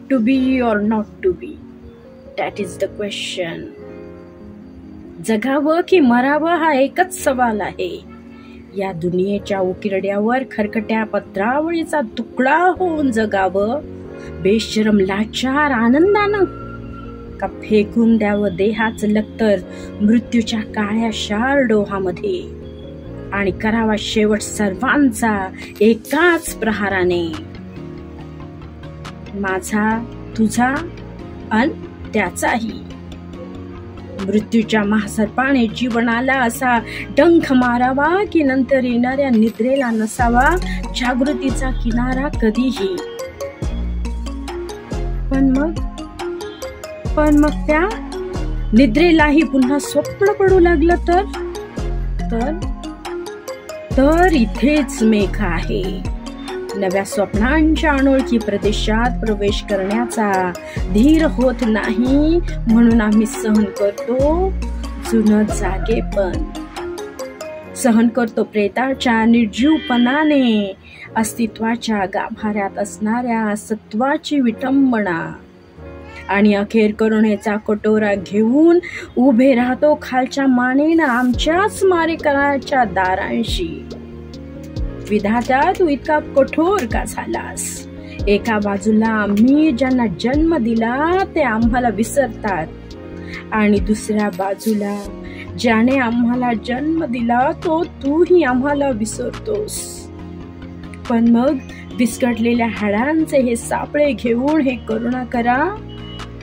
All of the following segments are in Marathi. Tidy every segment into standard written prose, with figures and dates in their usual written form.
To be or not to be, that is the question. जगावं की मरावं हा एकच सवाल आहे. या दुनियेच्या उकिरड्यावर खरकट्या पत्रावळीचा तुकडा होऊन जगावं बेशरम लाचार आनंदानं, का फेकून द्यावं देहाचं लक्तर मृत्यूच्या काळ्या शार डोहामध्ये आणि करावा शेवट सर्वांचा एकाच प्रहाराने. माझा, तुझा अन त्याचाही. मृत्यूच्या महासर्पाने जीवनाला असा डंख मारावा की नंतर येणाऱ्या निद्रेला नसावा जागृतीचा किनारा कधीही. पण मग त्या निद्रेलाही पुन्हा स्वप्न पडू लागलं तर इथेच मेघ आहे. नव्या स्वप्नांच्या अनोळखी प्रदेशात प्रवेश करण्याचा धीर होत नाही, म्हणून आम्ही सहन करतो जुनं जागेपण. सहन करतो प्रेताच्या निर्जीवपणाने, अस्तित्वाच्या गाभाऱ्यात असणाऱ्या सत्वाची विटंबना. आणि अखेर करुणेचा कटोरा घेऊन उभे राहतो खालच्या मानेनं आमच्याच मारेकराच्या दारांशी. विधात्या, तू इतका कठोर का झालास? एका बाजूला आम्ही ज्यांना जन्म दिला ते आम्हाला विसरतात आणि दुसऱ्या बाजूला ज्याने आम्हाला जन्म दिला तो तूही आम्हाला विसरतोस. पण मग विस्कटलेल्या हाडांचे हे सापळे घेऊन हे करुणा करा.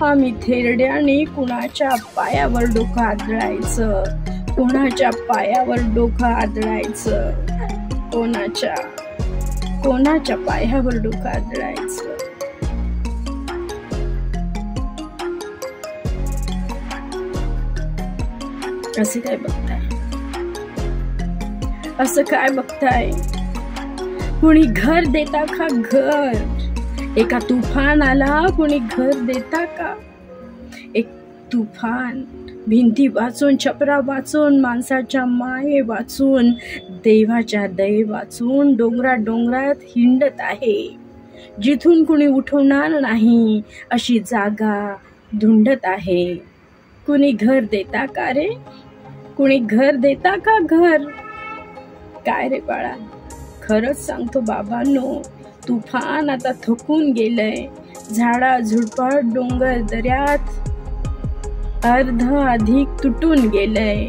आम्ही थेरड्याने कुणाच्या पायावर डोकं आदळायचं, कोणाच्या पायावर डोकं आदळायचं, कोणाच्या पायावर डोकं आदळायचं. असं काय बघताय? कुणी घर देता का घर? एका तुफानाला कुणी घर देता का? एक तुफान भिंती वाचून, छपरा वाचून, माणसाच्या माये वाचून, देवाच्या दये वाचून डोंगरात हिंडत आहे. जिथून कुणी उठवणार नाही अशी जागा धुंडत आहे. कुणी घर देता का रे? कुणी घर देता का घर? काय रे बाळा, खरंच सांगतो बाबांनो, तुफान आता थकून गेलंय. झाडा झुडपात, डोंगर दऱ्यात अधिक तुटून गेलंय.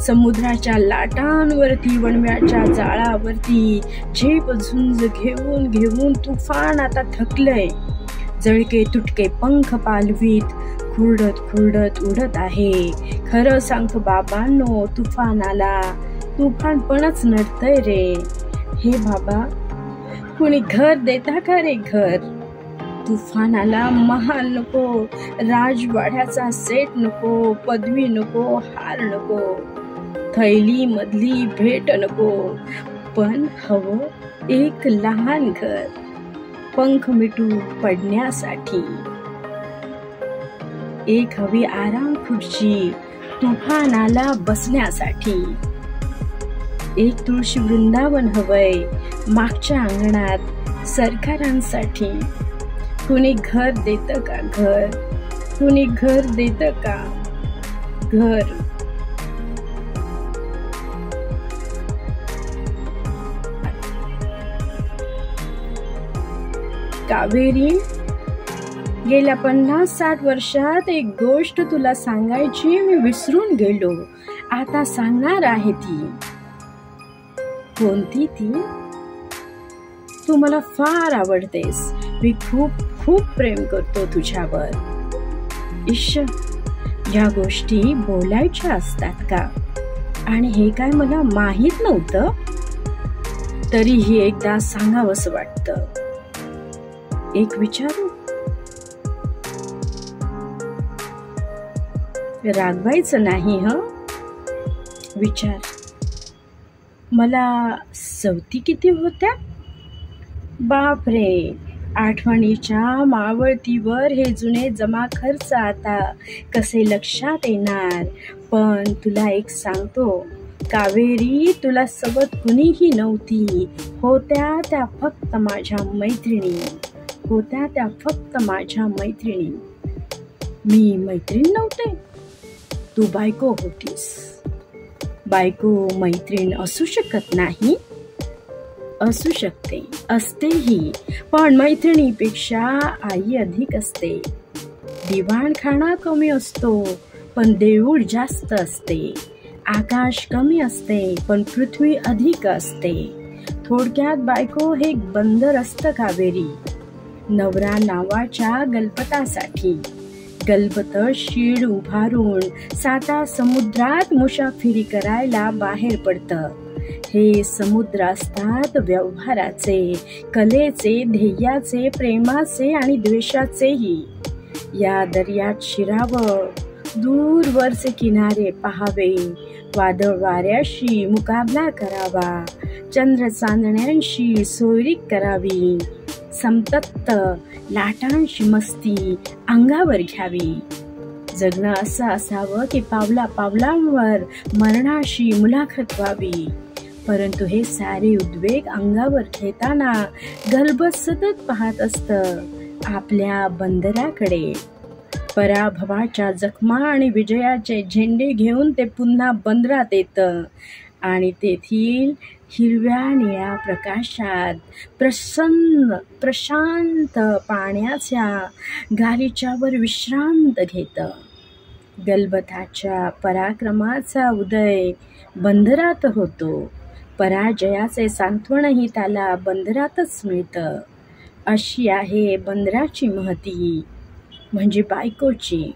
समुद्राच्या लाटांवरती, वणव्याच्या जाळावरती झेप झुंज घेऊन तुफान आता थकलंय. जळके तुटके पंख पालवीत खुरडत उडत आहे. खरं सांगतो बाबांनो, तुफानाला तुफानपणच नडतंय रे. हे बाबा, कुणी घर देता का रे घर? तुफानाला महाल नको, राजवाड्याचा सेट नको, पदवी नको, हार नको, थैली मधली भेट नको, पण हवं एक लहान घर, पंख मिटू पडण्यासाठी. एक हवी आराम खुर्ची तुफानाला बसण्यासाठी. एक तुळशी वृंदावन हवंय मागच्या अंगणात सरकारांसाठी. कुणी घर देतं का घर? कुणी घर देतं का घर? कावेरी, गेल्या 50-60 वर्षात एक गोष्ट तुला सांगायची मी विसरून गेलो. आता सांगणार आहे ती. कोणती ती? तू मला फार आवडतेस. मी खूप खूप प्रेम करतो तुझ्यावर. इश्श, या गोष्टी बोलायच्या असतात का? आणि हे काय मला माहित नव्हतं. तरीही एकदा सांगावंसं वाटतं. एक विचारू? रागवायचं नाही हं. विचार. मला सवती किती होत्या? बापरे, आठवणीच्या मावळतीवर हे जुने जमा खर्च आता कसे लक्षात येणार. पण तुला एक सांगतो कावेरी, तुला सोबत कुणीही नव्हती. होत्या त्या फक्त माझ्या मैत्रिणी. होत्या त्या फक्त माझ्या मैत्रिणी. मी मैत्रीण नव्हते, तू बायको होतीस. बायको मैत्रीण असू शकत नाही? असू शकते, असतेही, पण मैत्रिणीपेक्षा आई अधिक असते. दिवाणखाना कमी असतो पण देऊळ जास्त असते. आकाश कमी असते पण पृथ्वी अधिक असते. थोडक्यात बायको हे एक बंदर असतं कावेरी. नवरा नावाच्या गलबतासाठी गलबत शीड उभारून 7 समुद्रात मुसाफिरी करायला बाहेर पडतं. हे समुद्र असतात व्यवहाराचे, कलेचे, ध्येयाचे, प्रेमाचे आणि द्वेषाचेही. या दर्यात शिरावं, दूरवरचे किनारे पहावे, वादळ वाऱ्याशी मुकाबला करावा, चंद्र चांदण्यांशी सोयरीक करावी, संतप्त लाटांशी मस्ती अंगावर घ्यावी. जगणं असं असावं की पावला पावलांवर मरणाशी मुलाखत व्हावी. परंतु हे सारे उद्वेग अंगावर घेताना गलबत सतत पाहत असतं आपल्या बंदराकडे. पराभवाच्या जखमा आणि विजयाचे झेंडे घेऊन ते पुन्हा बंदरात येतं आणि तेथील हिरव्या निळ्या प्रकाशात प्रशांत पाण्याच्या गालिच्यावर विश्रांत घेतं. गलबताच्या पराक्रमाचा उदय बंदरात होतो. पराजयाचे सांत्वनही त्याला बंदरातच मिळतं. अशी आहे बंदराची महती, म्हणजे बायकोची.